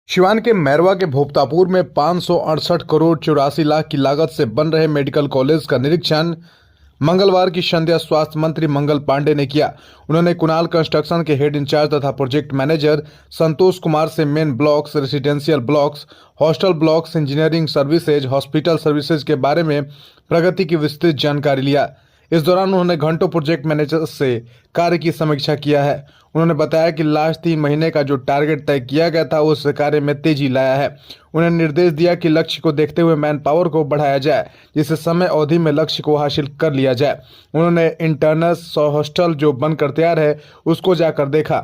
सिवान के मैरवा के भोक्तापुर में 568 करोड़ 84 लाख की लागत से बन रहे मेडिकल कॉलेज का निरीक्षण मंगलवार की संध्या स्वास्थ्य मंत्री मंगल पांडे ने किया। उन्होंने कुणाल कंस्ट्रक्शन के हेड इंचार्ज तथा प्रोजेक्ट मैनेजर संतोष कुमार से main blocks, residential blocks, hostel blocks, engineering services, hospital services के बारे में प्रगति की विस्तृत जानकारी लिया। इस दौरान उन्होंने घंटों प्रोजेक्ट मैनेजर से कार्य की समीक्षा किया है। उन्होंने बताया कि लास्ट 3 महीने का जो टारगेट तय किया गया था उस कार्य में तेजी लाया है। उन्होंने निर्देश दिया कि लक्ष्य को देखते हुए मैन पावर को बढ़ाया जाए, जिससे समय अवधि में लक्ष्य को हासिल कर लिया जाए। उन्होंने इंटर्नस हॉस्टल जो बनकर तैयार है उसको जाकर देखा।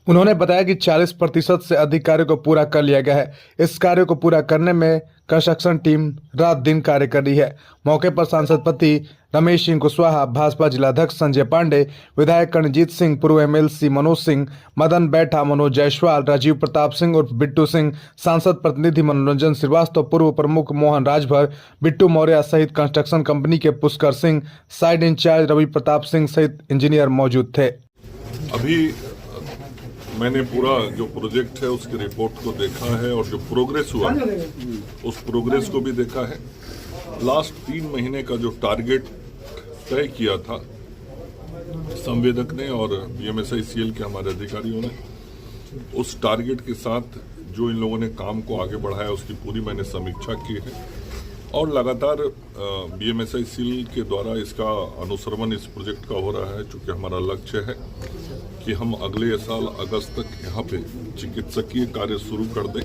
उन्होंने बताया कि 40% से अधिक कार्य को पूरा कर लिया गया है। इस कार्य को पूरा करने में कंस्ट्रक्शन टीम रात दिन कार्य कर रही है। मौके पर सांसद पति रमेश सिंह कुशवाहा, भाजपा जिलाध्यक्ष संजय पांडे, विधायक करणजीत सिंह, पूर्व एमएलसी मनोज सिंह, मदन बैठा, मनोज जायसवाल, राजीव प्रताप सिंह उर्फ बिट्टू सिंह, सांसद प्रतिनिधि मनोरंजन श्रीवास्तव, पूर्व प्रमुख मोहन राजभर, बिट्टू मौर्य सहित कंस्ट्रक्शन कंपनी के पुष्कर सिंह, साइड इंचार्ज रवि प्रताप सिंह सहित इंजीनियर मौजूद थे। अभी मैंने पूरा जो प्रोजेक्ट है उसकी रिपोर्ट को देखा है और जो प्रोग्रेस हुआ उस प्रोग्रेस को भी देखा है। लास्ट 3 महीने का जो टारगेट तय किया था संवेदक ने और बीएमएसआईसीएल के हमारे अधिकारियों ने, उस टारगेट के साथ जो इन लोगों ने काम को आगे बढ़ाया उसकी पूरी मैंने समीक्षा की है और लगातार बीएमएसआईसीएल के द्वारा इसका अनुश्रवण इस प्रोजेक्ट का हो रहा है। चूँकि हमारा लक्ष्य है कि हम अगले साल अगस्त तक यहाँ पे चिकित्सकीय कार्य शुरू कर दें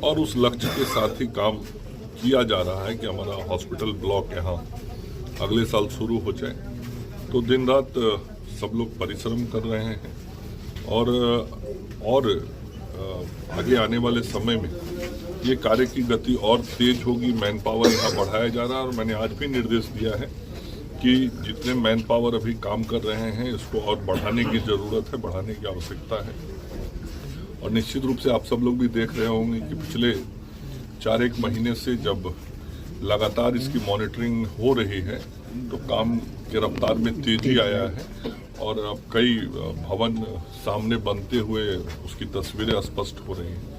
और उस लक्ष्य के साथ ही काम किया जा रहा है कि हमारा हॉस्पिटल ब्लॉक यहाँ अगले साल शुरू हो जाए। तो दिन रात सब लोग परिश्रम कर रहे हैं और आगे आने वाले समय में ये कार्य की गति और तेज होगी। मैन पावर यहाँ बढ़ाया जा रहा है और मैंने आज भी निर्देश दिया है कि जितने मैन पावर अभी काम कर रहे हैं इसको और बढ़ाने की ज़रूरत है, बढ़ाने की आवश्यकता है। और निश्चित रूप से आप सब लोग भी देख रहे होंगे कि पिछले 4-1 महीने से जब लगातार इसकी मॉनिटरिंग हो रही है तो काम की रफ्तार में तेजी आया है और अब कई भवन सामने बनते हुए उसकी तस्वीरें स्पष्ट हो रही हैं।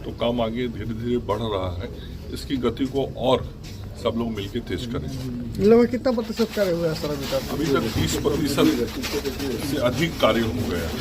तो काम आगे धीरे धीरे बढ़ रहा है। इसकी गति को और सब लोग मिलकर तेज करें। लगभग कितना प्रतिशत कार्य हुआ है सर? अभी तक 30% से अधिक कार्य हो गया है।